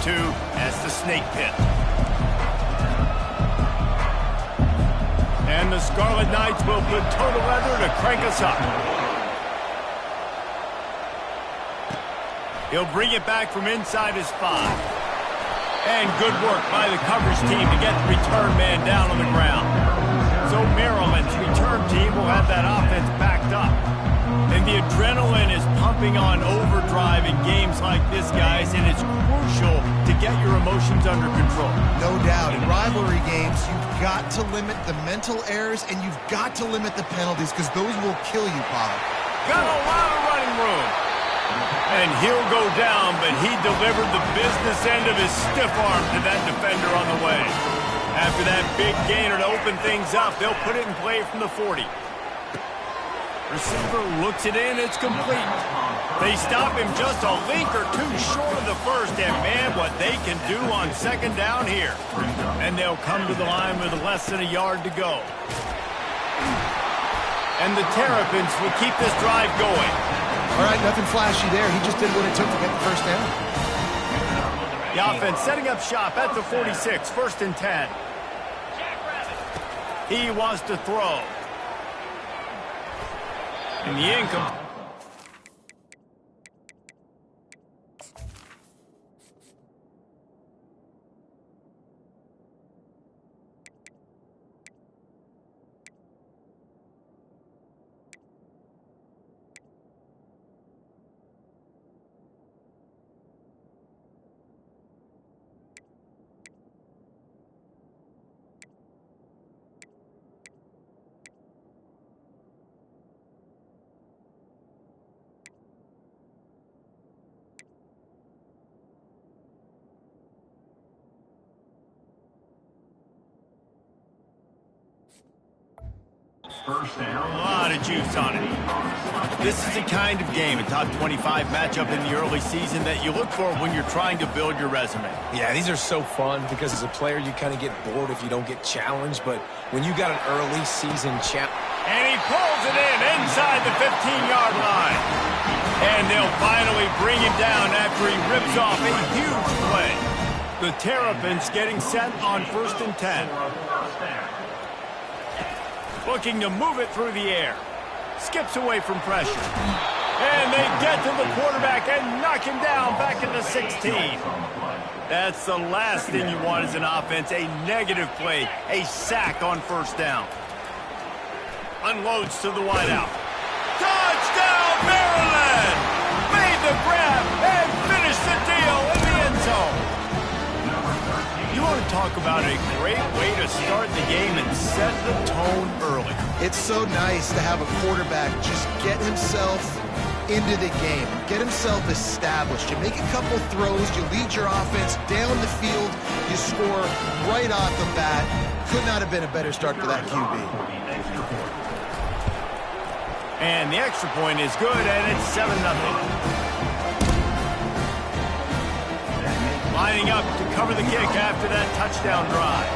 to as the snake pit. And the Scarlet Knights will put total leather to crank us up. He'll bring it back from inside his 5. And good work by the coverage team to get the return man down on the ground. So Maryland's return team will have that offense backed up. And the adrenaline is pumping on overdrive in games like this, guys, and it's crucial to get your emotions under control. No doubt. In rivalry games, you've got to limit the mental errors and you've got to limit the penalties because those will kill you, Bob. Got a lot of running room. And he'll go down, but he delivered the business end of his stiff arm to that defender on the way. After that big gainer to open things up, they'll put it in play from the 40. Receiver looks it in, it's complete. They stop him just a link or two short of the first, and man, what they can do on second down here. And they'll come to the line with less than a yard to go. And the Terrapins will keep this drive going. All right, nothing flashy there. He just did what it took to get the first down. The offense setting up shop at the 46, 1st and 10. He wants to throw. And the income. First down. A lot of juice on it. This is the kind of game, a top 25 matchup in the early season that you look for when you're trying to build your resume. Yeah, these are so fun because as a player, you kind of get bored if you don't get challenged. But when you got an early season challenge. And he pulls it in inside the 15-yard line. And they'll finally bring him down after he rips off a huge play. The Terrapins getting set on 1st and 10. Looking to move it through the air. Skips away from pressure. And they get to the quarterback and knock him down back at the 16. That's the last thing you want as an offense, a negative play, a sack on 1st down. Unloads to the wideout. Touchdown, Maryland! Made the grab and finished the deal in the end zone. You want to talk about a great way to start the game and set the tone early. It's so nice to have a quarterback just get himself into the game, get himself established. You make a couple throws, you lead your offense down the field, you score right off the bat. Could not have been a better start for that QB. And the extra point is good, and it's 7-0. Lining up to cover the kick after that touchdown drive.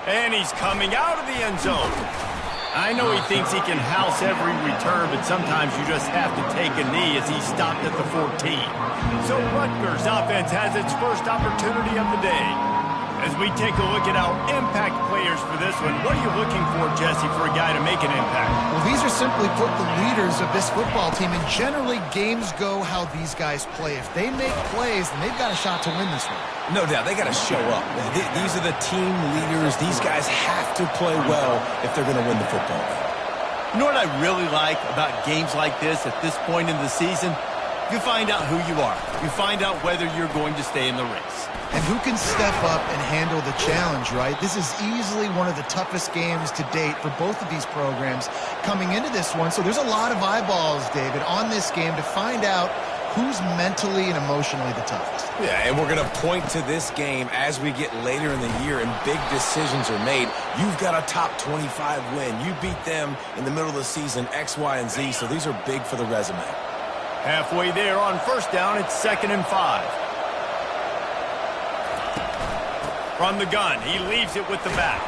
And he's coming out of the end zone. I know he thinks he can house every return, but sometimes you just have to take a knee as he stopped at the 14. So Rutgers offense has its first opportunity of the day. As we take a look at our impact players for this one, what are you looking for, Jesse, for a guy to make an impact? Well, these are simply put the leaders of this football team, and generally games go how these guys play. If they make plays, then they've got a shot to win this one. No doubt, they got to show up. These are the team leaders. These guys have to play well if they're going to win the football game. You know what I really like about games like this at this point in the season? You find out who you are. You find out whether you're going to stay in the race. And who can step up and handle the challenge, right? This is easily one of the toughest games to date for both of these programs coming into this one. So there's a lot of eyeballs, David, on this game to find out who's mentally and emotionally the toughest. Yeah, and we're going to point to this game as we get later in the year and big decisions are made. You've got a top 25 win. You beat them in the middle of the season, X, Y, and Z, so these are big for the resume. Halfway there on 1st down, it's 2nd and 5. From the gun, he leaves it with the back.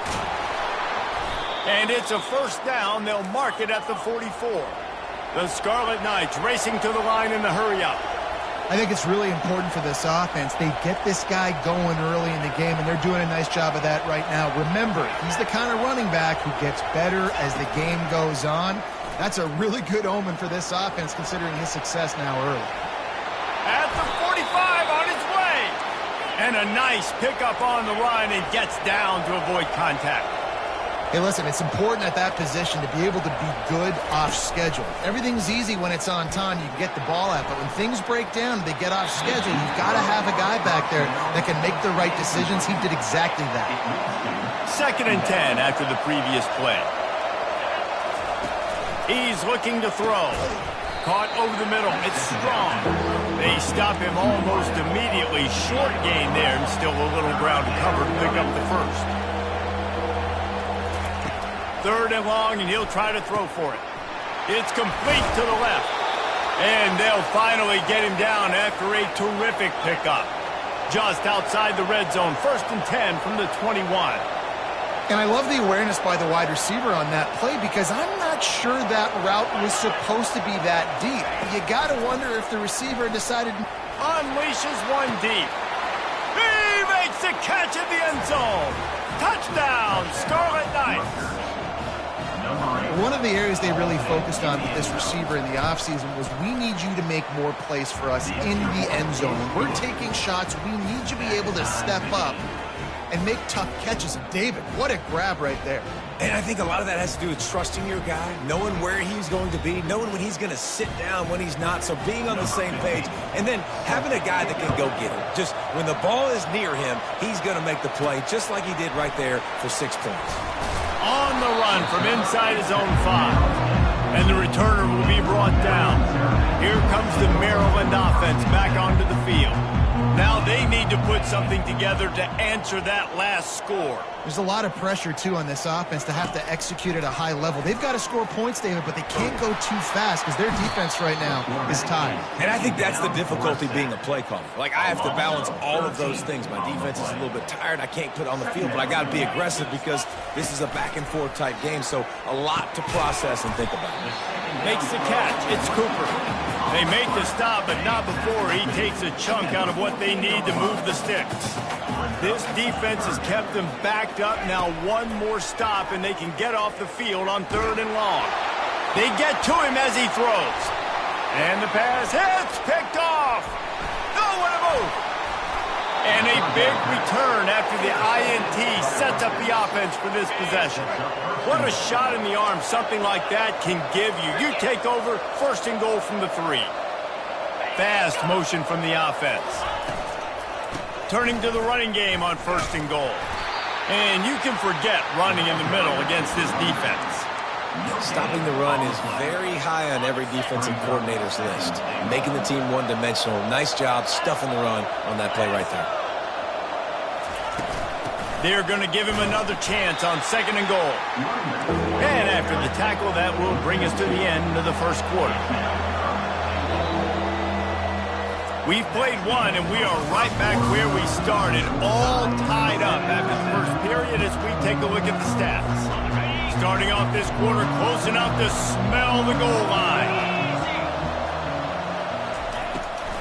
And it's a first down. They'll mark it at the 44. The Scarlet Knights racing to the line in the hurry-up. I think it's really important for this offense. They get this guy going early in the game, and they're doing a nice job of that right now. Remember, he's the kind of running back who gets better as the game goes on. That's a really good omen for this offense, considering his success now early. At the 45, on his way. And a nice pickup on the run and gets down to avoid contact. Hey, listen, it's important at that position to be able to be good off schedule. Everything's easy when it's on time. You can get the ball out. But when things break down, they get off schedule, you've got to have a guy back there that can make the right decisions. He did exactly that. 2nd and 10 after the previous play. He's looking to throw. Caught over the middle. It's Strong. They stop him almost immediately. Short gain there and still a little ground to cover to pick up the first. 3rd and long, and he'll try to throw for it. It's complete to the left. And they'll finally get him down after a terrific pickup. Just outside the red zone. 1st and 10 from the 21. And I love the awareness by the wide receiver on that play because I'm not sure that route was supposed to be that deep. You got to wonder if the receiver decided... Unleashes one deep. He makes the catch in the end zone. Touchdown, Scarlet Knights. One of the areas they really focused on with this receiver in the offseason was we need you to make more plays for us in the end zone. When we're taking shots, we need you to be able to step up and make tough catches. And David, what a grab right there. And I think a lot of that has to do with trusting your guy, knowing where he's going to be, knowing when he's going to sit down, when he's not, so being on the same page, and then having a guy that can go get it. Just when the ball is near him, he's going to make the play, just like he did right there for 6 points. On the run from inside his own 5. And the returner will be brought down. Here comes the Maryland offense back onto the field. Now they need to put something together to answer that last score. There's a lot of pressure, too, on this offense to have to execute at a high level. They've got to score points, David, but they can't go too fast because their defense right now is tired. And I think that's the difficulty being a play caller. Like, I have to balance all of those things. My defense is a little bit tired. I can't put it on the field, but I got to be aggressive because this is a back-and-forth type game, so a lot to process and think about. Makes the catch. It's Cooper. They make the stop, but not before he takes a chunk out of what they need to move the sticks. This defense has kept them backed up. Now one more stop, and they can get off the field on 3rd and long. They get to him as he throws. And the pass hits, picked off. Nowhere to move. And a big return after the INT sets up the offense for this possession. What a shot in the arm something like that can give you. You take over, 1st and goal from the 3. Fast motion from the offense. Turning to the running game on 1st and goal. And you can forget running in the middle against this defense. Stopping the run is very high on every defensive coordinator's list. Making the team one-dimensional. Nice job stuffing the run on that play right there. They're going to give him another chance on 2nd and goal. And after the tackle, that will bring us to the end of the 1st quarter. We've played one, and we are right back where we started, all tied up after the 1st period as we take a look at the stats. Starting off this quarter, close enough to smell the goal line.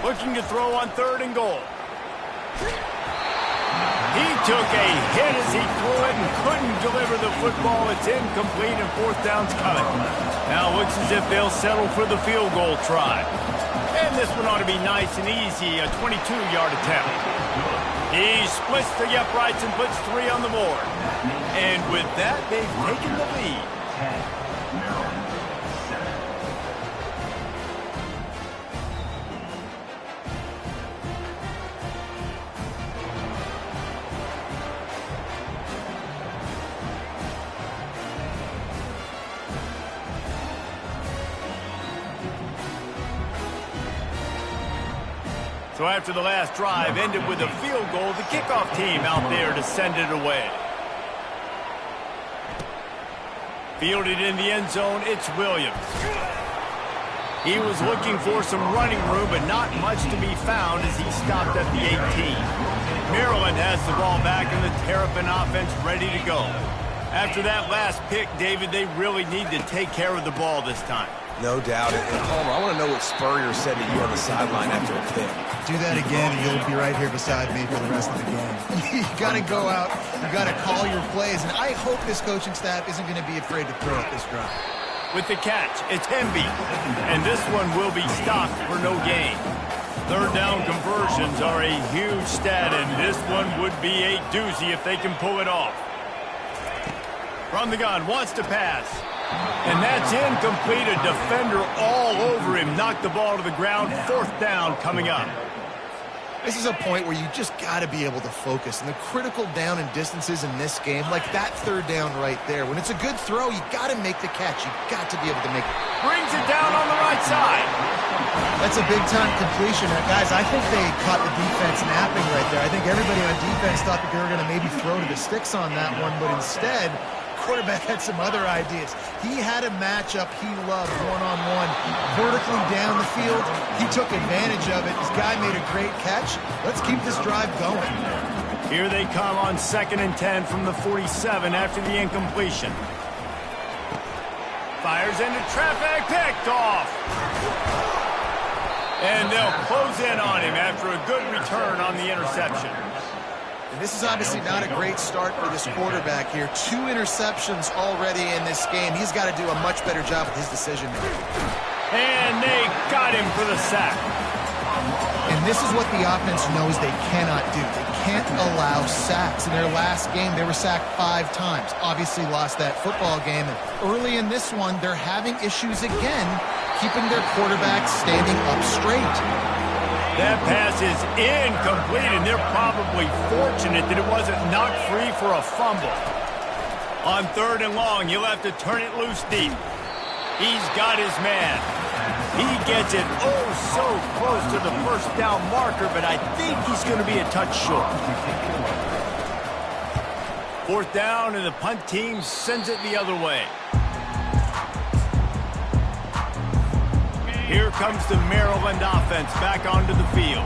Looking to throw on 3rd and goal. He took a hit as he threw it and couldn't deliver the football. It's incomplete and 4th down's coming. Now it looks as if they'll settle for the field goal try. And this one ought to be nice and easy, a 22-yard attempt. He splits the uprights and puts 3 on the board. And with that, they've taken the lead. So after the last drive ended with a field goal, the kickoff team out there to send it away. Fielded in the end zone, it's Williams. He was looking for some running room, but not much to be found as he stopped at the 18. Maryland has the ball back and the Terrapin offense ready to go. After that last pick, David, they really need to take care of the ball this time. No doubt. And Palmer, I want to know what Spurrier said to you on the sideline after a pick. Do that again, and you'll be right here beside me for the rest of the game. You got to go out. You got to call your plays, and I hope this coaching staff isn't going to be afraid to throw it this drive. With the catch, it's Hemby, and this one will be stopped for no gain. Third down conversions are a huge stat, and this one would be a doozy if they can pull it off. From the gun, wants to pass. And that's incomplete. A defender all over him. Knocked the ball to the ground. Fourth down coming up. This is a point where you just got to be able to focus. And the critical down and distances in this game, like that third down right there, when it's a good throw, you got to make the catch. You got to be able to make it. Brings it down on the right side. That's a big-time completion. Guys, I think they caught the defense napping right there. I think everybody on defense thought that they were going to maybe throw to the sticks on that one, but instead, quarterback had some other ideas. He had a matchup he loved one-on-one, vertically down the field. He took advantage of it. This guy made a great catch. Let's keep this drive going. Here they come on 2nd and 10 from the 47 after the incompletion. Fires into traffic, picked off. And they'll close in on him after a good return on the interception. And this is obviously not a great start for this quarterback here. 2 interceptions already in this game. He's got to do a much better job with his decision making. And they got him for the sack. And this is what the offense knows they cannot do. They can't allow sacks. In their last game, they were sacked 5 times. Obviously lost that football game. And early in this one, they're having issues again, keeping their quarterback standing up straight. That pass is incomplete, and they're probably fortunate that it wasn't knocked free for a fumble. On 3rd and long, you'll have to turn it loose deep. He's got his man. He gets it oh so close to the first down marker, but I think he's going to be a touch short. 4th down, and the punt team sends it the other way. Here comes the Maryland offense back onto the field.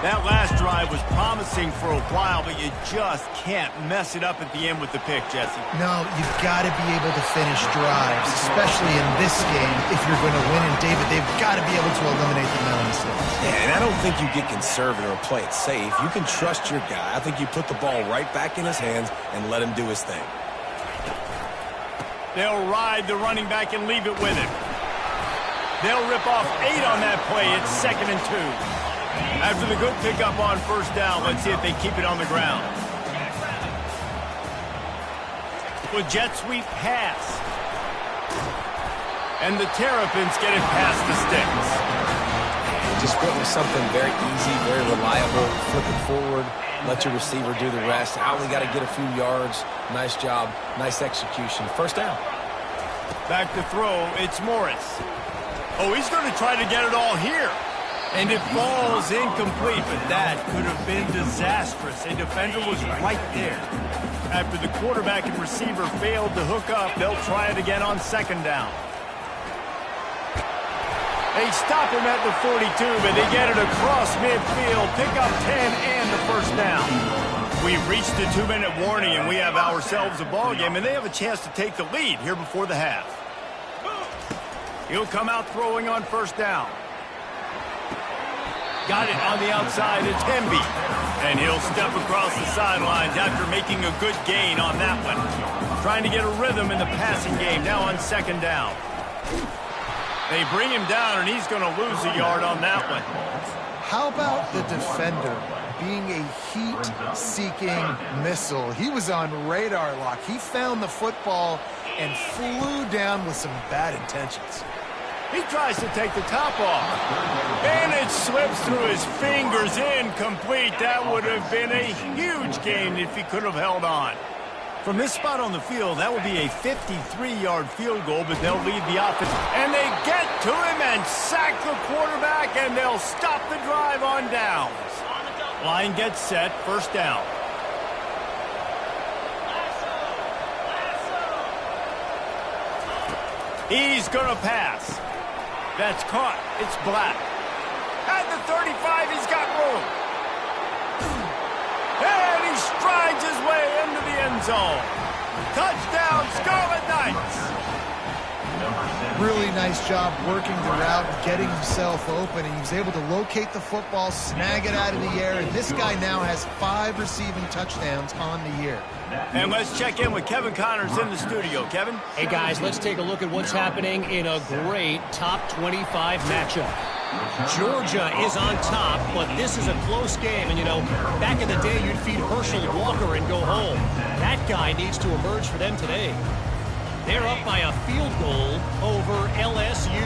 That last drive was promising for a while, but you just can't mess it up at the end with the pick, Jesse. No, you've got to be able to finish drives, especially in this game. If you're going to win, and David, they've got to be able to eliminate the mental mistakes. Yeah, and I don't think you get conservative or play it safe. You can trust your guy. I think you put the ball right back in his hands and let him do his thing. They'll ride the running back and leave it with him. They'll rip off 8 on that play. It's 2nd and 2. After the good pickup on 1st down, let's see if they keep it on the ground. With jet sweep pass. And the Terrapins get it past the sticks. Just went with something very easy, very reliable. Flip it forward, let your receiver do the rest. I only got to get a few yards. Nice job, nice execution. 1st down. Back to throw, it's Morris. Oh, he's going to try to get it all here. And it falls incomplete, but that could have been disastrous. A defender was right there. After the quarterback and receiver failed to hook up, they'll try it again on 2nd down. They stop him at the 42, but they get it across midfield, pick up 10 and the 1st down. We've reached the 2-minute warning, and we have ourselves a ball game, and they have a chance to take the lead here before the half. He'll come out throwing on 1st down. Got it on the outside, it's Hemby. And he'll step across the sidelines after making a good gain on that one. Trying to get a rhythm in the passing game, now on 2nd down. They bring him down, and he's going to lose a yard on that one. How about the defender being a heat-seeking missile? He was on radar lock. He found the football and flew down with some bad intentions. He tries to take the top off. And it slips through his fingers, incomplete. That would have been a huge gain if he could have held on. From this spot on the field, that would be a 53-yard field goal, but they'll lead the offense. And they get to him and sack the quarterback, and they'll stop the drive on downs. Line gets set, 1st down. He's going to pass. That's caught. It's Black. At the 35, he's got room. And he strides his way into the end zone. Touchdown, Scarlet Knights. Really nice job working the route, getting himself open, and he was able to locate the football, snag it out of the air, and this guy now has 5 receiving touchdowns on the year. And let's check in with Kevin Connors in the studio. Kevin? Hey, guys, let's take a look at what's happening in a great top 25 matchup. Georgia is on top, but this is a close game. And, you know, back in the day, you'd feed Herschel Walker and go home. That guy needs to emerge for them today. They're up by a field goal over LSU.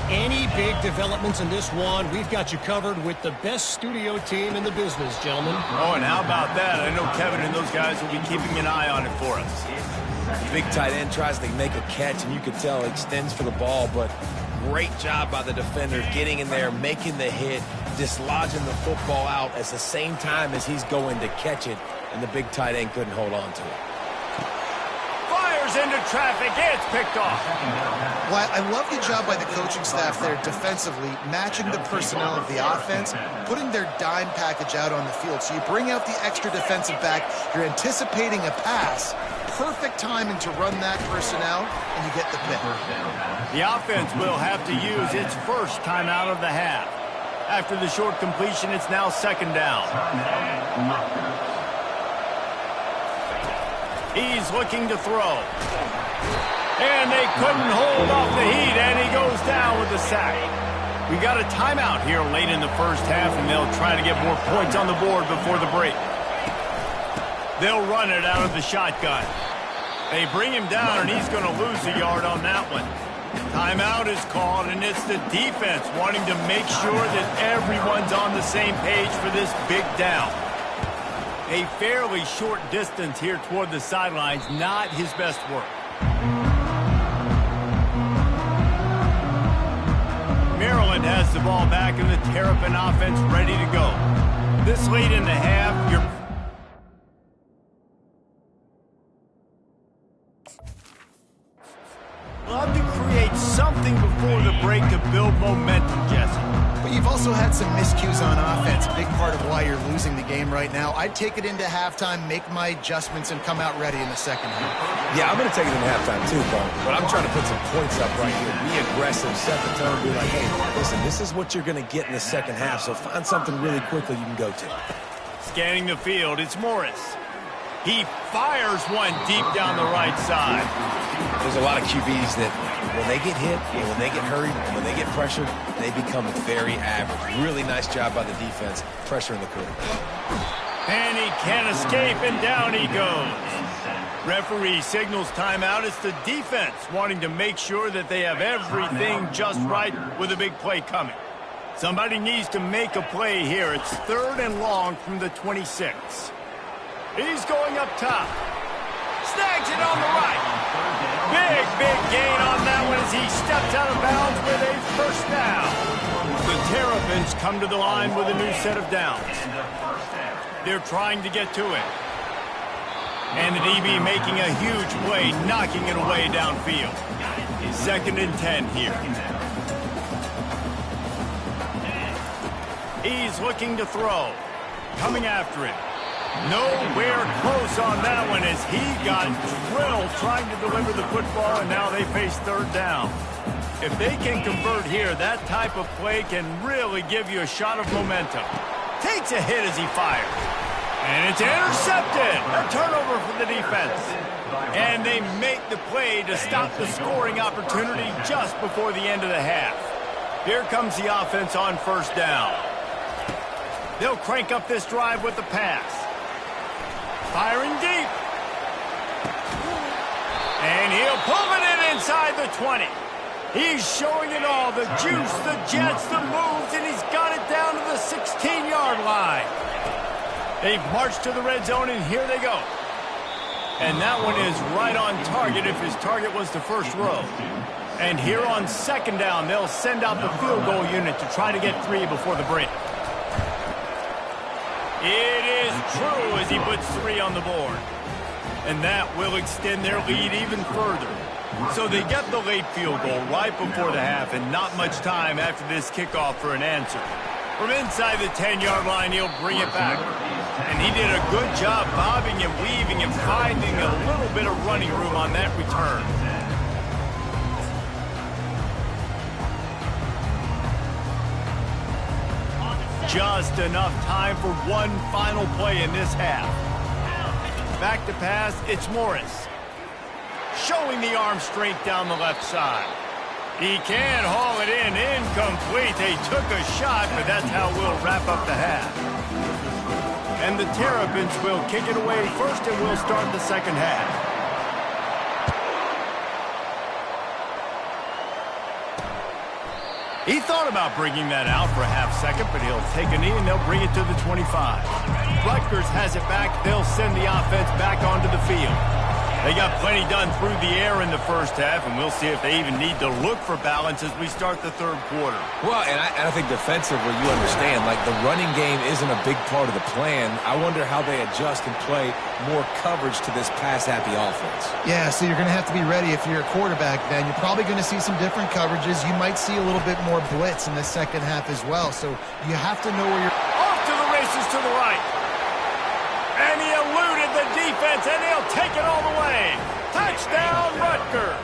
Any big developments in this one, we've got you covered with the best studio team in the business, gentlemen. Oh, and how about that? I know Kevin and those guys will be keeping an eye on it for us. Big tight end tries to make a catch, and you can tell he extends for the ball, but great job by the defender getting in there, making the hit, dislodging the football out at the same time as he's going to catch it, and the big tight end couldn't hold on to it. Into traffic, it's picked off. Well, I love the job by the coaching staff there defensively, matching the personnel of the offense, putting their dime package out on the field. So you bring out the extra defensive back, you're anticipating a pass, perfect timing to run that personnel, and you get the pick. The offense will have to use its first timeout of the half. After the short completion, it's now second down. He's looking to throw. And they couldn't hold off the heat, and he goes down with a sack. We got a timeout here late in the first half, and they'll try to get more points on the board before the break. They'll run it out of the shotgun. They bring him down, and he's going to lose a yard on that one. Timeout is called, and it's the defense wanting to make sure that everyone's on the same page for this big down. A fairly short distance here toward the sidelines, not his best work. Maryland has the ball back and the Terrapin offense ready to go. This late in the half, you're... Love to create something before the break to build momentum, Jesse. But you've also had some miscues on offense, a big part of why you're losing the game right now. I'd take it into halftime, make my adjustments, and come out ready in the second half. Yeah, I'm going to take it into halftime too, but I'm trying to put some points up right here. Be aggressive, set the tone, be like, hey, listen, this is what you're going to get in the second half, so find something really quickly you can go to. Scanning the field, it's Morris. He fires one deep down the right side. There's a lot of QBs that when they get hit, and when they get hurried, and when they get pressured, they become very average. Really nice job by the defense, pressuring the quarterback. And he can't escape, and down he goes. Referee signals timeout. It's the defense wanting to make sure that they have everything just right with a big play coming. Somebody needs to make a play here. It's 3rd and long from the 26. He's going up top. Snags it on the right. Big gain on that one as he steps out of bounds with a first down. The Terrapins come to the line with a new set of downs. They're trying to get to it. And the DB making a huge play, knocking it away downfield. 2nd and 10 here. He's looking to throw. Coming after him. Nowhere close on that one as he got drilled trying to deliver the football, and now they face 3rd down. If they can convert here, that type of play can really give you a shot of momentum. Takes a hit as he fires. And it's intercepted. A turnover for the defense. And they make the play to stop the scoring opportunity just before the end of the half. Here comes the offense on 1st down. They'll crank up this drive with the pass. Firing deep. And he'll pull it in inside the 20. He's showing it all. The juice, the jets, the moves, and he's got it down to the 16-yard line. They've marched to the red zone, and here they go. And that one is right on target if his target was the first row. And here on 2nd down, they'll send out the field goal unit to try to get 3 before the break. It is true as he puts 3 on the board. And that will extend their lead even further. So they get the late field goal right before the half and not much time after this kickoff for an answer. From inside the 10-yard line, he'll bring it back. And he did a good job bobbing and weaving and finding a little bit of running room on that return. Just enough time for one final play in this half. Back to pass, it's Morris. Showing the arm strength down the left side. He can haul it in, incomplete. They took a shot, but that's how we'll wrap up the half. And the Terrapins will kick it away first, and we'll start the second half. He thought about bringing that out for a half second, but he'll take a knee and they'll bring it to the 25. Rutgers has it back. They'll send the offense back onto the field. They got plenty done through the air in the first half, and we'll see if they even need to look for balance as we start the third quarter. Well, and I think defensively, you understand, like the running game isn't a big part of the plan. I wonder how they adjust and play more coverage to this pass-happy offense. Yeah, so you're going to have to be ready if you're a quarterback then. You're probably going to see some different coverages. You might see a little bit more blitz in the second half as well. So you have to know where you're... Off to the races to the right. And he eluded the defense, and he'll take it all the way. Touchdown, Rutgers.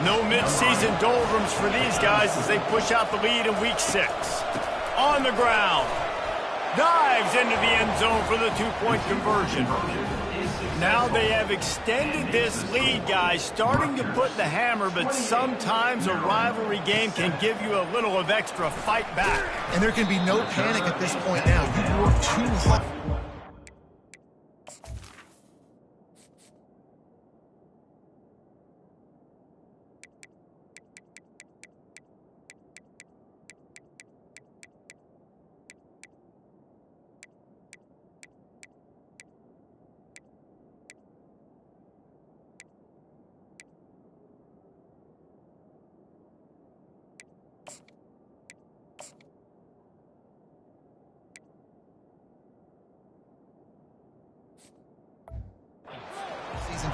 No mid-season doldrums for these guys as they push out the lead in Week 6. On the ground. Dives into the end zone for the two-point conversion. Now they have extended this lead, guys, starting to put the hammer, but sometimes a rivalry game can give you a little of extra fight back. And there can be no panic at this point now. You've worked too hard.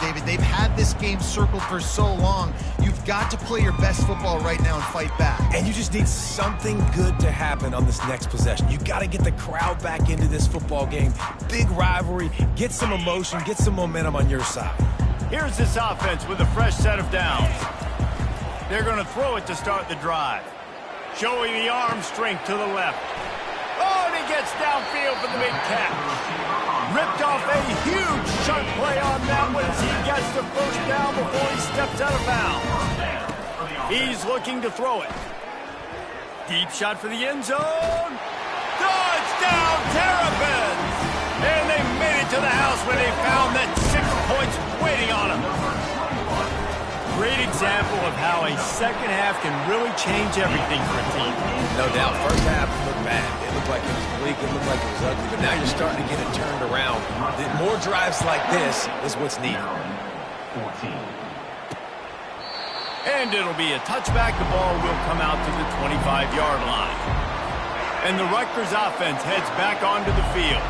David, they've had this game circled for so long. You've got to play your best football right now and fight back. And you just need something good to happen on this next possession. You got to get the crowd back into this football game. Big rivalry, get some emotion, get some momentum on your side. Here's this offense with a fresh set of downs. They're going to throw it to start the drive. Showing the arm strength to the left. Oh, and he gets downfield for the big catch. Ripped off a huge chunk play on that one as he gets the first down before he steps out of bounds. He's looking to throw it. Deep shot for the end zone. Touchdown, Terrapins! And they made it to the house when they found that 6 points waiting on them. Great example of how a second half can really change everything for a team. No doubt. First half looked bad. It looked like it was bleak. It looked like it was ugly. But now you're starting to get it turned around. More drives like this is what's needed. And it'll be a touchback. The ball will come out to the 25-yard line. And the Rutgers offense heads back onto the field.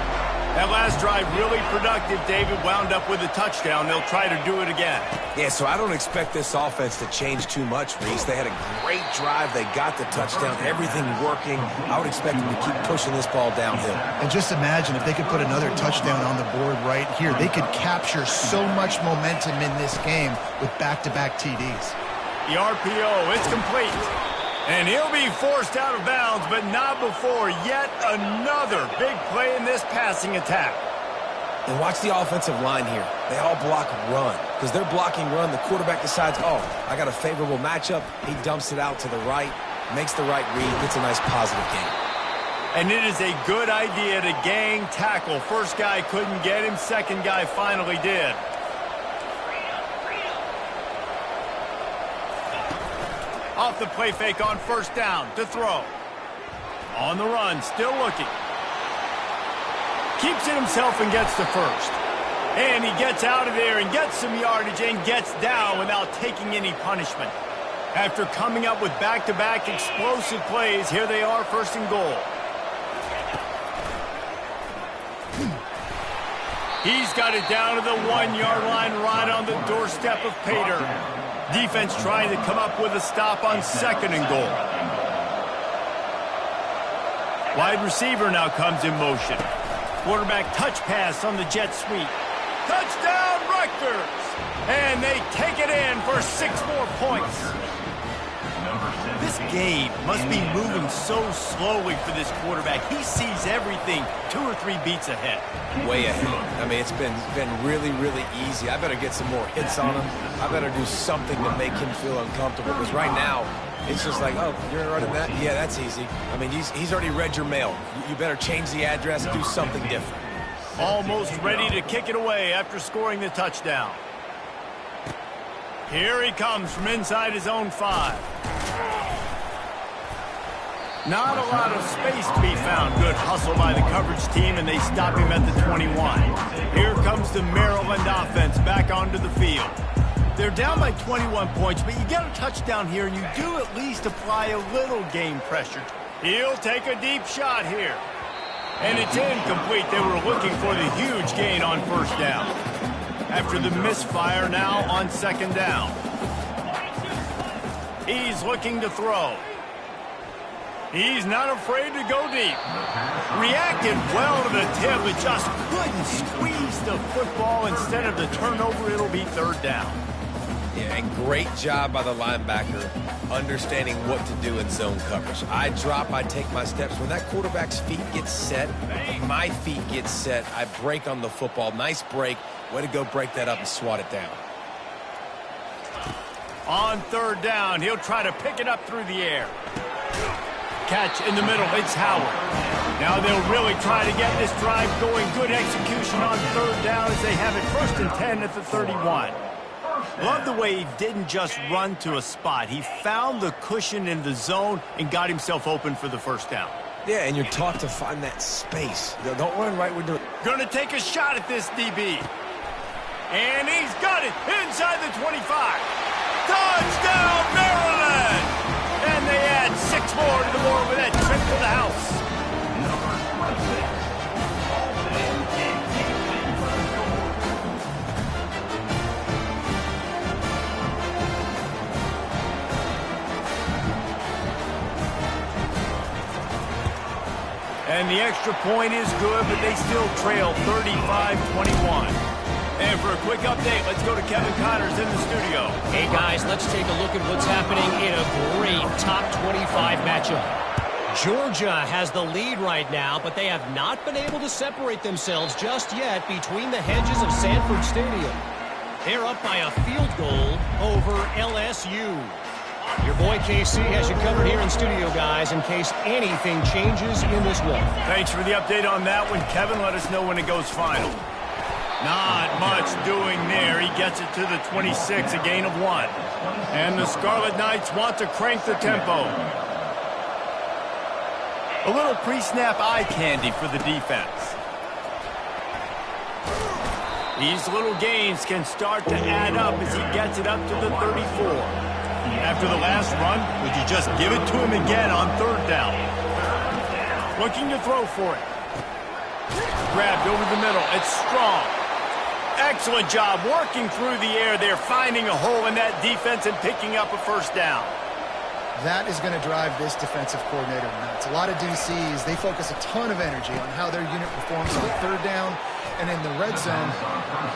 That last drive really productive. David wound up with a touchdown. They'll try to do it again. Yeah, so I don't expect this offense to change too much, Reese. They had a great drive. They got the touchdown. Everything working. I would expect them to keep pushing this ball downhill. And just imagine if they could put another touchdown on the board right here. They could capture so much momentum in this game with back-to-back TDs. The RPO, it's complete. And he'll be forced out of bounds, but not before yet another big play in this passing attack. And watch the offensive line here. They all block run. Because they're blocking run, the quarterback decides, oh, I got a favorable matchup. He dumps it out to the right, makes the right read, gets a nice positive gain. And it is a good idea to gang tackle. First guy couldn't get him, second guy finally did. Off the play fake on first down to throw. On the run, still looking. Keeps it himself and gets the first. And he gets out of there and gets some yardage and gets down without taking any punishment. After coming up with back-to-back explosive plays, here they are, first and goal. He's got it down to the 1-yard line right on the doorstep of Pater. Defense trying to come up with a stop on 2nd and goal. Wide receiver now comes in motion. Quarterback touch pass on the jet sweep. Touchdown, Rutgers! And they take it in for 6 more points. This game must be moving so slowly for this quarterback. He sees everything 2 or 3 beats ahead. Way ahead. I mean, it's been really, really easy. I better get some more hits on him. I better do something to make him feel uncomfortable. Because right now, it's just like, oh, you're running that? Yeah, that's easy. I mean, he's already read your mail. You better change the address, do something different. Almost ready to kick it away after scoring the touchdown. Here he comes from inside his own 5. Not a lot of space to be found. Good hustle by the coverage team, and they stop him at the 21. Here comes the Maryland offense back onto the field. They're down by 21 points, but you get a touchdown here, and you do at least apply a little game pressure. He'll take a deep shot here. And it's incomplete. They were looking for the huge gain on 1st down. After the misfire, now on 2nd down. He's looking to throw. He's not afraid to go deep. Reacted well to the tip, but just couldn't squeeze the football. Instead of the turnover, it'll be 3rd down. Yeah, and great job by the linebacker understanding what to do in zone coverage. I drop, I take my steps. When that quarterback's feet get set, my feet get set, I break on the football. Nice break. Way to go break that up and swat it down. On 3rd down, he'll try to pick it up through the air. Catch in the middle, it's Howard. Now they'll really try to get this drive going. Good execution on 3rd down as they have it 1st and 10 at the 31. Love the way he didn't just run to a spot. He found the cushion in the zone and got himself open for the 1st down. Yeah, and you're taught to find that space. Don't run right when you're... Gonna take a shot at this DB. And he's got it inside the 25. Touchdown, Maryland! And they add 6 more to the board with that trip to the house. And the extra point is good, but they still trail 35-21. And for a quick update, let's go to Kevin Connors in the studio. Hey, guys, let's take a look at what's happening in a great top 25 matchup. Georgia has the lead right now, but they have not been able to separate themselves just yet between the hedges of Sanford Stadium. They're up by a field goal over LSU. Your boy KC has you covered here in studio, guys, in case anything changes in this one. Thanks for the update on that one, Kevin. Let us know when it goes final. Not much doing there. He gets it to the 26, a gain of 1. And the Scarlet Knights want to crank the tempo. A little pre-snap eye candy for the defense. These little gains can start to add up as he gets it up to the 34. After the last run, would you just give it to him again on 3rd down? Looking to throw for it. Grabbed over the middle. It's Strong. Excellent job working through the air there, finding a hole in that defense and picking up a 1st down. That is going to drive this defensive coordinator nuts. A lot of DCs, they focus a ton of energy on how their unit performs on 3rd down and in the red zone.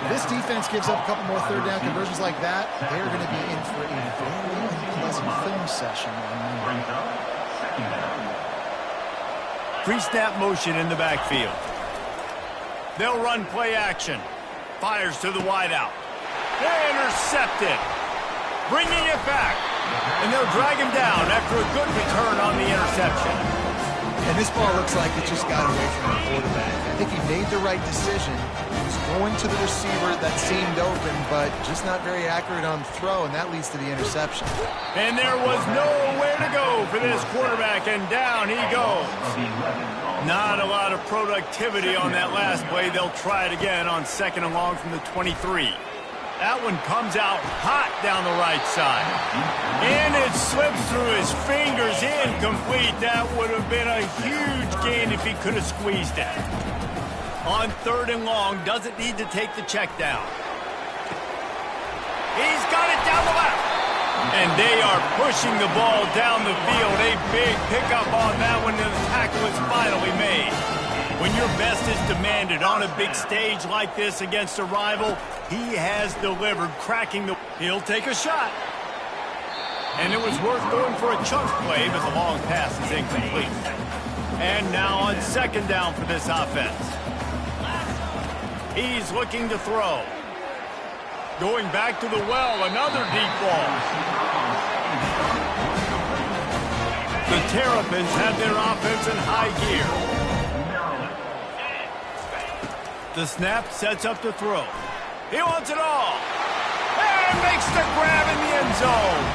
This defense gives up a couple more 3rd down conversions like that. They're going to be in for a very unpleasant film session on Monday. Pre-snap motion in the backfield. They'll run play action. Fires to the wideout. Intercepted. Bringing it back. And they'll drag him down after a good return on the interception. And this ball looks like it just got away from the quarterback. I think he made the right decision. He was going to the receiver that seemed open, but just not very accurate on the throw, and that leads to the interception. And there was nowhere to go for this quarterback, and down he goes. Not a lot of productivity on that last play. They'll try it again on 2nd and long from the 23. That one comes out hot down the right side. And it slips through his fingers, incomplete. That would have been a huge gain if he could have squeezed it. On 3rd and long, doesn't need to take the check down. He's got it down the left. And they are pushing the ball down the field. A big pickup on that one, and the tackle is finally made. When your best is demanded on a big stage like this against a rival, he has delivered, cracking the... He'll take a shot. And it was worth going for a chunk play, but the long pass is incomplete. And now on 2nd down for this offense. He's looking to throw. Going back to the well, another deep ball. The Terrapins have their offense in high gear. The snap sets up to throw. He wants it all. And makes the grab in the end zone.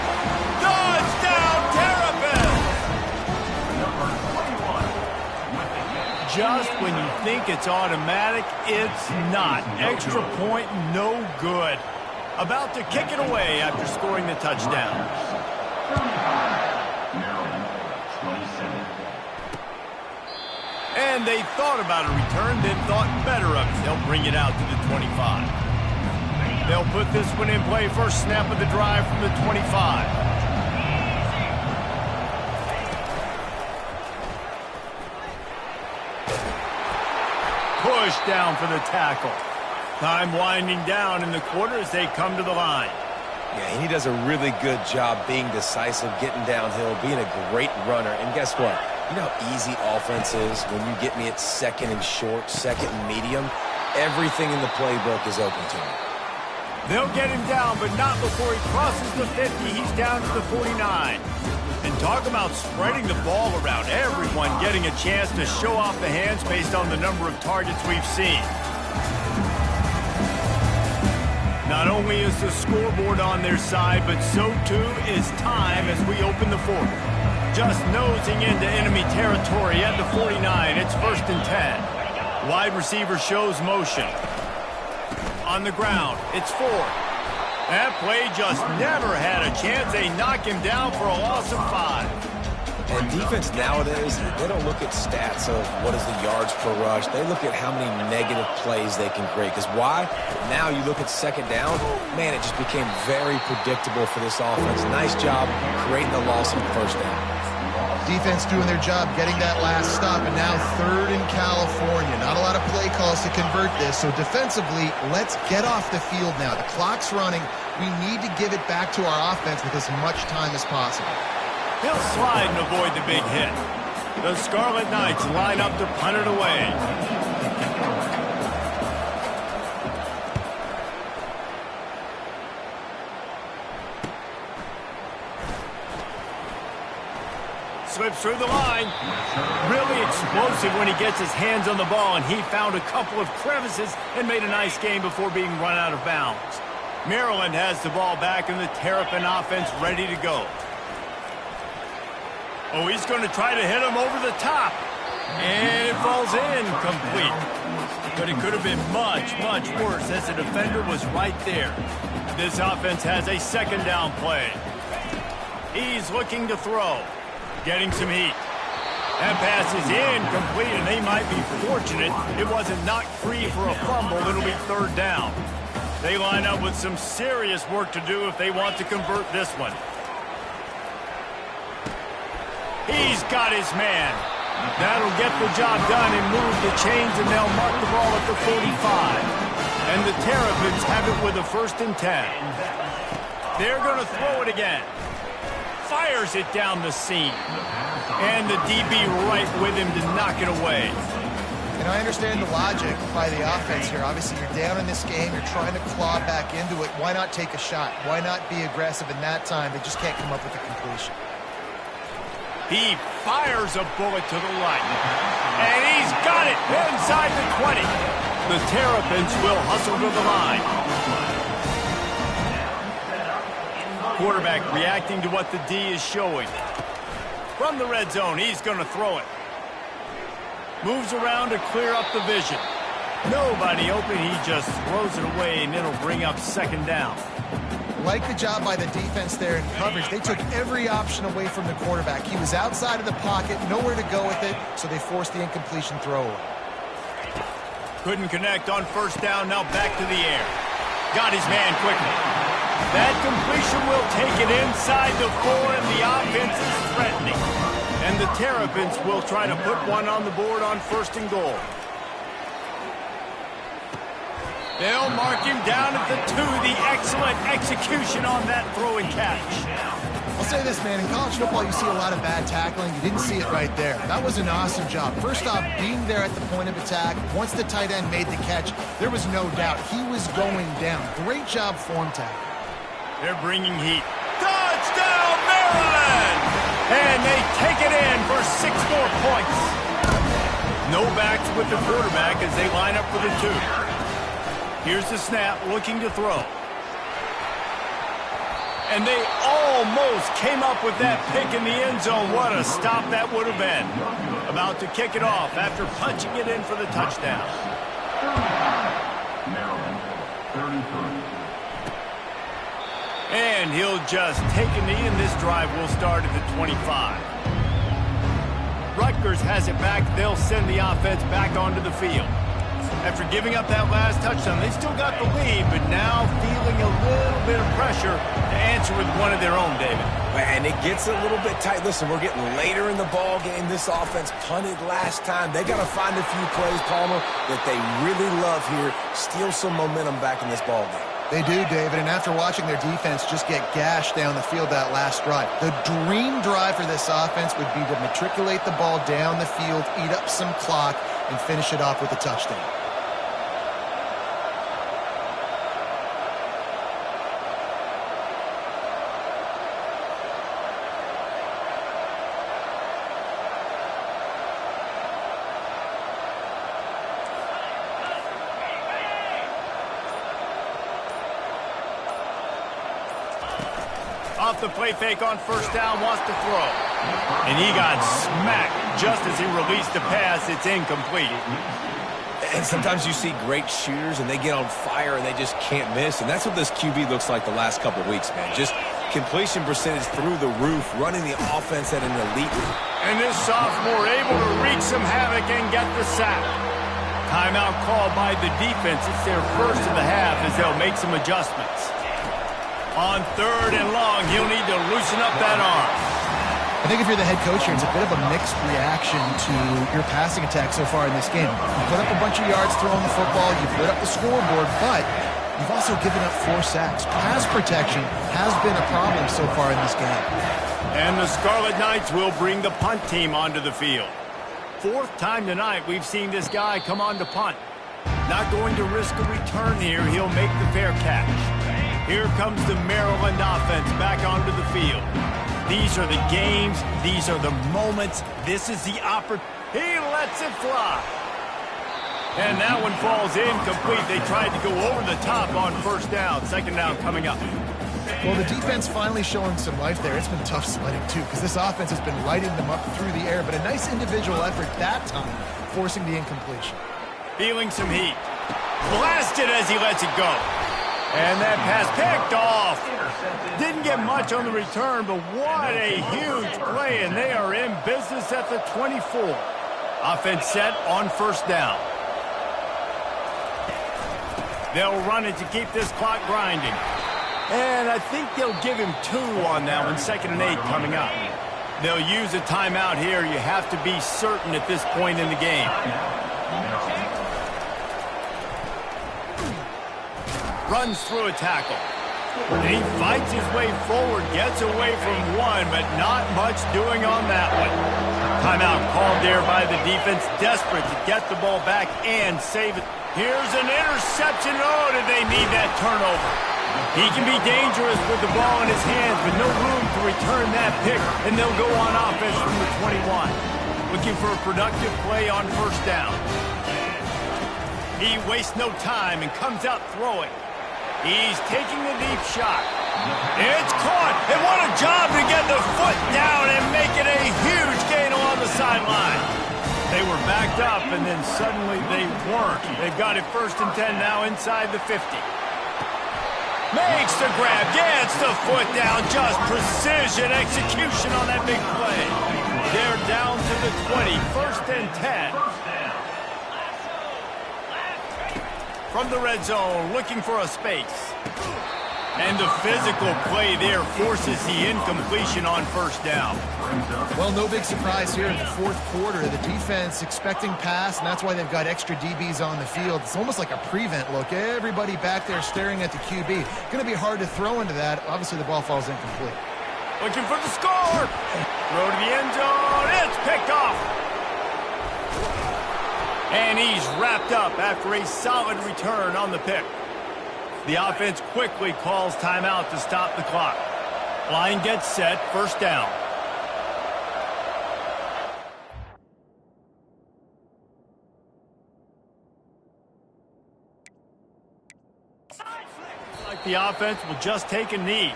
Touchdown, Terrapins! Just when you think it's automatic, it's not. Extra point, no good. About to kick it away after scoring the touchdown. And they thought about a return, then thought better of it. They'll bring it out to the 25. They'll put this one in play. First snap of the drive from the 25. Push down for the tackle. Time winding down in the quarter as they come to the line. Yeah, he does a really good job being decisive, getting downhill, being a great runner. And guess what? You know how easy offense is when you get me at 2nd and short, 2nd and medium? Everything in the playbook is open to him. They'll get him down, but not before he crosses the 50. He's down to the 49. And talk about spreading the ball around. Everyone getting a chance to show off the hands based on the number of targets we've seen. Not only is the scoreboard on their side, but so too is time as we open the 4th. Just nosing into enemy territory at the 49. It's 1st and 10. Wide receiver shows motion. On the ground, it's 4. That play just never had a chance. They knock him down for a loss of 5. And defense nowadays, they don't look at stats of what is the yards per rush. They look at how many negative plays they can create. Because why? Now you look at 2nd down, man, it just became very predictable for this offense. Nice job creating the loss on 1st down. Defense doing their job, getting that last stop, and now 3rd in California. Not a lot of play calls to convert this, so defensively, let's get off the field now. The clock's running. We need to give it back to our offense with as much time as possible. He'll slide and avoid the big hit. The Scarlet Knights line up to punt it away. Slips through the line. Really explosive when he gets his hands on the ball, and he found a couple of crevices and made a nice game before being run out of bounds. Maryland has the ball back, and the Terrapin offense ready to go. Oh, he's going to try to hit him over the top. And it falls in complete. But it could have been much, much worse as the defender was right there. This offense has a 2nd down play. He's looking to throw. Getting some heat. That pass is incomplete, and they might be fortunate it wasn't knocked free for a fumble. It'll be 3rd down. They line up with some serious work to do if they want to convert this one. He's got his man. That'll get the job done and move the chains, and they'll mark the ball at the 45. And the Terrapins have it with a 1st and 10. They're going to throw it again. Fires it down the seam. And the DB right with him to knock it away. And I understand the logic by the offense here. Obviously, you're down in this game. You're trying to claw back into it. Why not take a shot? Why not be aggressive in that time? They just can't come up with a completion. He fires a bullet to the right. And he's got it inside the 20. The Terrapins will hustle to the line. Quarterback reacting to what the D is showing. From the red zone, he's going to throw it. Moves around to clear up the vision. Nobody open, he just throws it away, and it'll bring up 2nd down. Like the job by the defense there in coverage. They took every option away from the quarterback. He was outside of the pocket, nowhere to go with it, so they forced the incompletion throw away. Couldn't connect on first down, now back to the air. Got his man quickly. That completion will take it inside the 4, and the offense is threatening. And the Terrapins will try to put one on the board on 1st and goal. They'll mark him down at the 2. The excellent execution on that throw and catch. I'll say this, man. In college football, you see a lot of bad tackling. You didn't see it right there. That was an awesome job. First off, being there at the point of attack. Once the tight end made the catch, there was no doubt he was going down. Great job form tackle. They're bringing heat. Touchdown, Maryland! And they take it in for 6 more points. No backs with the quarterback as they line up for the 2. Here's the snap, looking to throw. And they almost came up with that pick in the end zone. What a stop that would have been. About to kick it off after punching it in for the touchdown. And he'll just take a knee, and this drive will start at the 25. Rutgers has it back. They'll send the offense back onto the field. After giving up that last touchdown, they still got the lead, but now feeling a little bit of pressure to answer with one of their own, David. And it gets a little bit tight. Listen, we're getting later in the ball game. This offense punted last time. They got to find a few plays, Palmer, that they really love here. Steal some momentum back in this ball game. They do, David, and after watching their defense just get gashed down the field that last drive, the dream drive for this offense would be to matriculate the ball down the field, eat up some clock, and finish it off with a touchdown. Off the play fake on first down, wants to throw. And he got smacked just as he released the pass. It's incomplete. And sometimes you see great shooters, and they get on fire, and they just can't miss. And that's what this QB looks like the last couple of weeks, man. Just completion percentage through the roof, running the offense at an elite rate. And this sophomore able to wreak some havoc and get the sack. Timeout called by the defense. It's their first of the half as they'll make some adjustments. On 3rd and long, he'll need to loosen up that arm. I think if you're the head coach here, it's a bit of a mixed reaction to your passing attack so far in this game. You put up a bunch of yards throwing the football, you've lit up the scoreboard, but you've also given up 4 sacks. Pass protection has been a problem so far in this game. And the Scarlet Knights will bring the punt team onto the field. 4th time tonight we've seen this guy come on to punt. Not going to risk a return here. He'll make the fair catch. Here comes the Maryland offense back onto the field. These are the games. These are the moments. This is the opportunity. He lets it fly. And that one falls incomplete. They tried to go over the top on first down. 2nd down coming up. Well, the defense finally showing some life there. It's been tough sledding, too, because this offense has been lighting them up through the air. But a nice individual effort that time, forcing the incompletion. Feeling some heat. Blasted as he lets it go. And that pass picked off. Didn't get much on the return, but what a huge play, and they are in business at the 24. Offense set on first down. They'll run it to keep this clock grinding. And I think they'll give him 2 on that one. 2nd and 8 coming up. They'll use a timeout here. You have to be certain at this point in the game. Runs through a tackle. And he fights his way forward, gets away from one, but not much doing on that one. Timeout called there by the defense, desperate to get the ball back and save it. Here's an interception. Oh, did they need that turnover? He can be dangerous with the ball in his hands, but no room to return that pick, and they'll go on offense from the 21. Looking for a productive play on first down. He wastes no time and comes out throwing. He's taking the deep shot. It's caught. And what a job to get the foot down and make it a huge gain along the sideline. They were backed up, and then suddenly they weren't. They've got it 1st and 10 now inside the 50. Makes the grab, gets the foot down. Just precision execution on that big play. They're down to the 20, 1st and 10. from the red zone, looking for a space. And the physical play there forces the incompletion on first down. Well, no big surprise here in the fourth quarter. The defense expecting pass, and that's why they've got extra DBs on the field. It's almost like a prevent look. Everybody back there staring at the QB. Going to be hard to throw into that. Obviously, the ball falls incomplete. Looking for the score. Throw to the end zone. It's picked off. And he's wrapped up after a solid return on the pick. The offense quickly calls timeout to stop the clock. Line gets set, first down. Like the offense will just take a knee.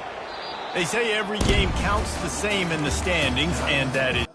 They say every game counts the same in the standings, and that is